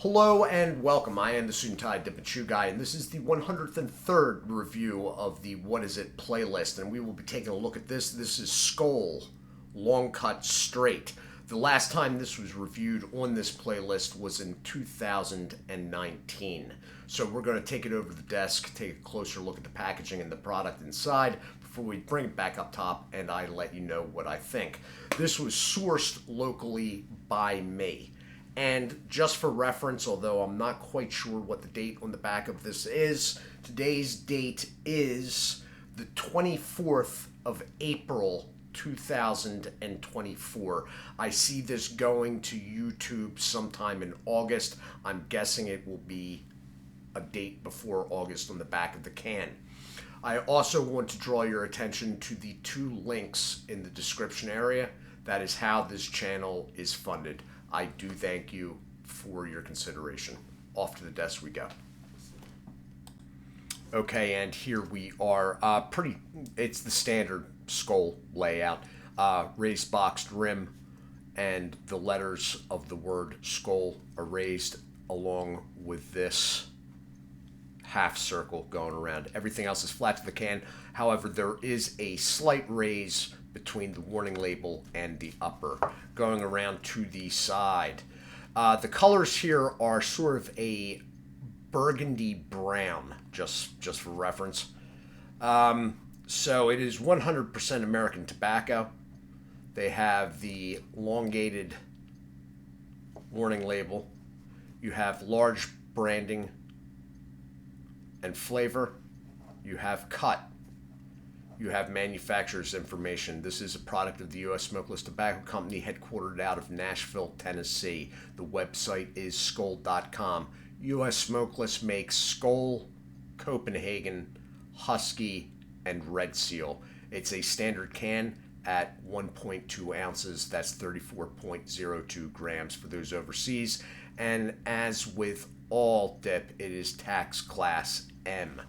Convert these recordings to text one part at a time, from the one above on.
Hello and welcome. I am the Suit&Tie Dip&ChewGuy, and this is the 103rd review of the What Is It playlist, and we will be taking a look at this. This is Skoal, Long Cut Straight. The last time this was reviewed on this playlist was in 2019. So we're going to take it over to the desk, take a closer look at the packaging and the product inside before we bring it back up top and I let you know what I think. This was sourced locally by me. And just for reference, although I'm not quite sure what the date on the back of this is, today's date is the 24th of April 2024. I see this going to YouTube sometime in August. I'm guessing it will be a date before August on the back of the can. I also want to draw your attention to the two links in the description area. That is how this channel is funded. I do thank you for your consideration. Off to the desk we go. Okay, and here we are. It's the standard Skoal layout. Raised boxed rim, and the letters of the word Skoal are raised along with this half circle going around. Everything else is flat to the can. However, there is a slight raise between the warning label and the upper going around to the side. The colors here are sort of a burgundy brown, just for reference. So it is 100% American tobacco. They have the elongated warning label. You have large branding and flavor. You have cut. You have manufacturer's information. This is a product of the U.S. Smokeless Tobacco Company, headquartered out of Nashville, Tennessee. The website is Skoal.com. U.S. Smokeless makes Skoal, Copenhagen, Husky, and Red Seal. It's a standard can at 1.2 ounces. That's 34.02 grams for those overseas. And as with all dip, it is tax class M.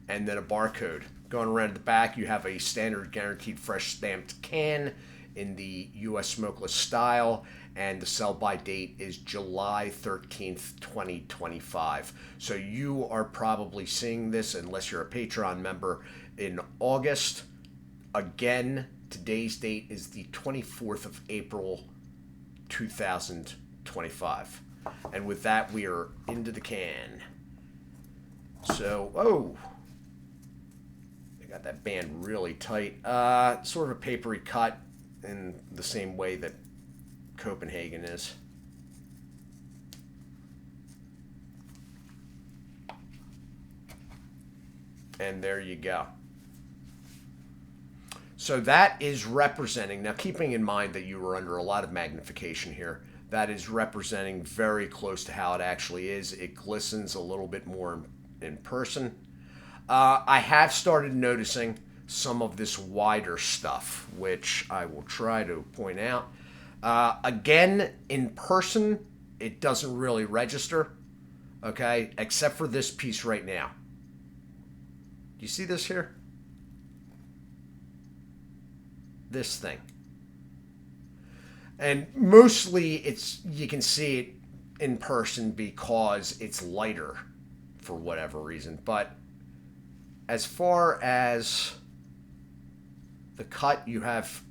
And then a barcode. Going around the back, you have a standard guaranteed fresh stamped can in the U.S. Smokeless style, and the sell-by date is July 13th, 2025. So you are probably seeing this, unless you're a Patreon member, in August. Again, today's date is the 24th of April, 2025. And with that, we are into the can. So, got that band really tight. Sort of a papery cut in the same way that Copenhagen is. And there you go. So that is representing, now keeping in mind that you were under a lot of magnification here, that is representing very close to how it actually is. It glistens a little bit more in person. I have started noticing some of this wider stuff, which I will try to point out. Again, in person, it doesn't really register, okay, except for this piece right now. Do you see this here? This thing. And mostly you can see it in person because it's lighter for whatever reason, but as far as the cut, you have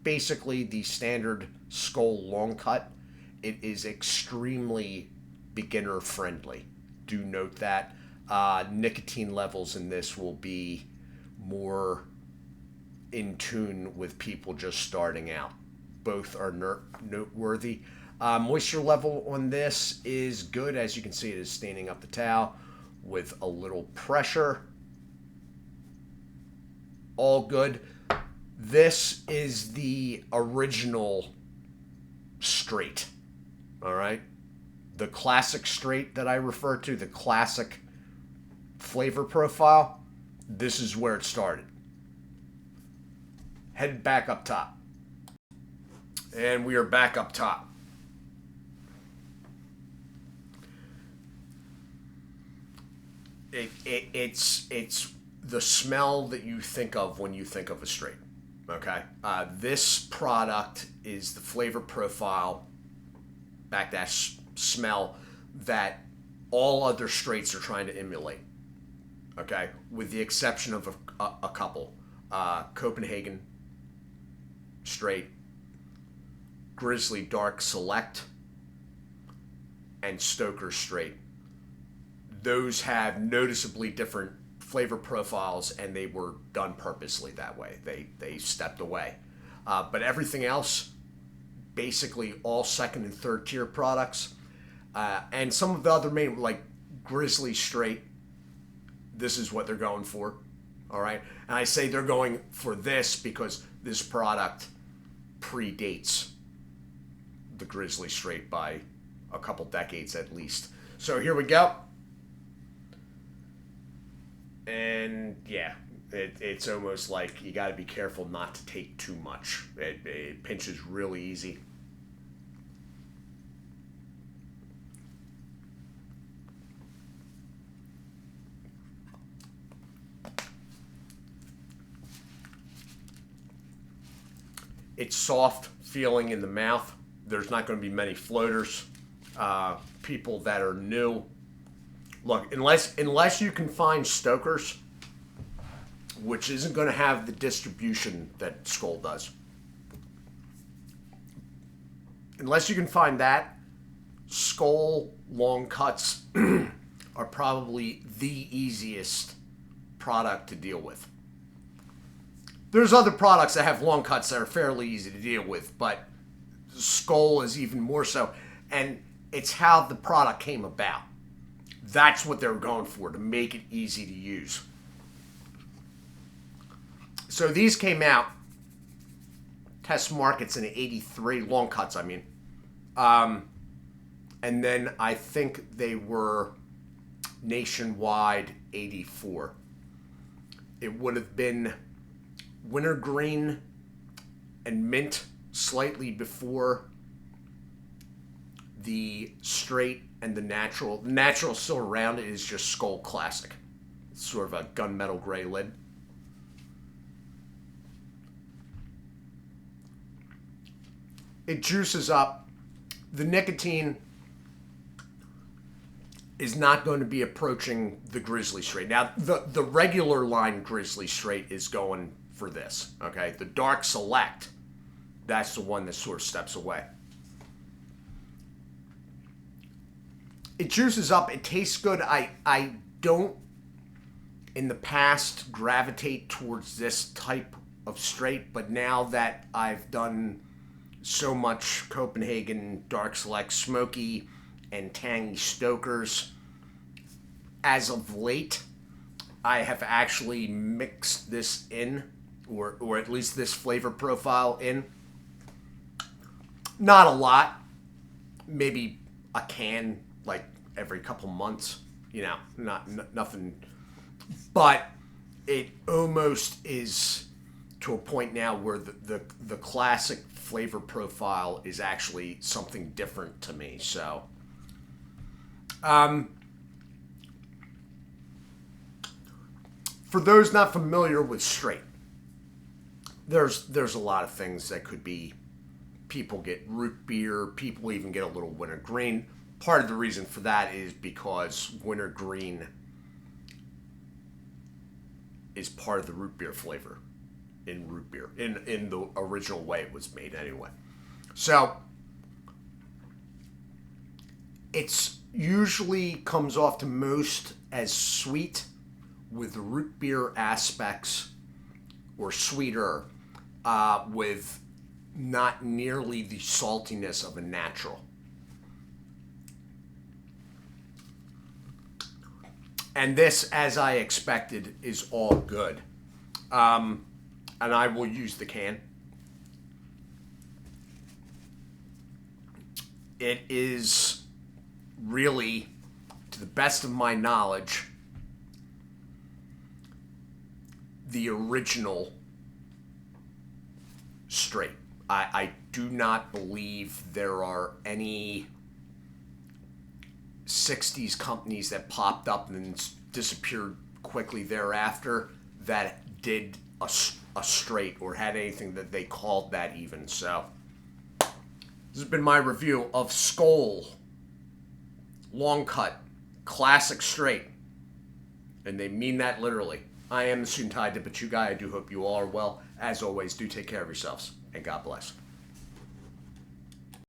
basically the standard Skoal long cut. It is extremely beginner friendly. Do note that nicotine levels in this will be more in tune with people just starting out. Both are noteworthy. Moisture level on this is good. As you can see, it is staining up the towel with a little pressure. All good. This is the original straight. All right. The classic straight that I refer to, the classic flavor profile, this is where it started. Headed back up top. And we are back up top. It's the smell that you think of when you think of a straight. Okay, this product is the flavor profile, backdash smell that all other straights are trying to emulate. Okay, with the exception of a couple, Copenhagen straight, Grizzly Dark Select, and Stoker straight. Those have noticeably different flavor profiles, and they were done purposely that way. They stepped away, but everything else, basically all second and third tier products, and some of the other main, like Grizzly straight. This is what they're going for, all right? And I say they're going for this because this product predates the Grizzly straight by a couple decades at least. So here we go. And yeah, it's almost like you got to be careful not to take too much. It pinches really easy. It's soft feeling in the mouth. There's not going to be many floaters. People that are new, look, unless you can find Stokers, which isn't going to have the distribution that Skoal does. Unless you can find that, Skoal long cuts are probably the easiest product to deal with. There's other products that have long cuts that are fairly easy to deal with, but Skoal is even more so. And it's how the product came about. That's what they were going for, to make it easy to use. So these came out, test markets in '83, long cuts, I mean. And then I think they were nationwide '84. It would have been wintergreen and mint slightly before the straight and the natural. The natural still around. It is just Skoal Classic. It's sort of a gunmetal gray lid. It juices up. The nicotine is not going to be approaching the Grizzly Straight. Now, the regular line Grizzly Straight is going for this, okay? The Dark Select, that's the one that sort of steps away. It juices up. It tastes good. I don't, in the past, gravitate towards this type of straight, but now that I've done so much Copenhagen Dark Select Smoky and tangy Stokers, as of late, I have actually mixed this in, or at least this flavor profile in. Not a lot, maybe a can like every couple months, you know, nothing, but it almost is to a point now where the classic flavor profile is actually something different to me. So for those not familiar with straight, there's a lot of things that could be. People get root beer. People even get a little wintergreen. Part of the reason for that is because wintergreen is part of the root beer flavor in root beer, in the original way it was made anyway. So it's usually comes off to most as sweet with root beer aspects, or sweeter, with not nearly the saltiness of a natural. And this, as I expected, is all good. And I will use the can. It is really, to the best of my knowledge, the original straight. I do not believe there are any 60s companies that popped up and then disappeared quickly thereafter that did a straight or had anything that they called that even. So this has been my review of Skoal long cut, classic straight. And they mean that literally. I am the Suit&Tie Dip&ChewGuy. I do hope you all are well. As always, do take care of yourselves, and God bless.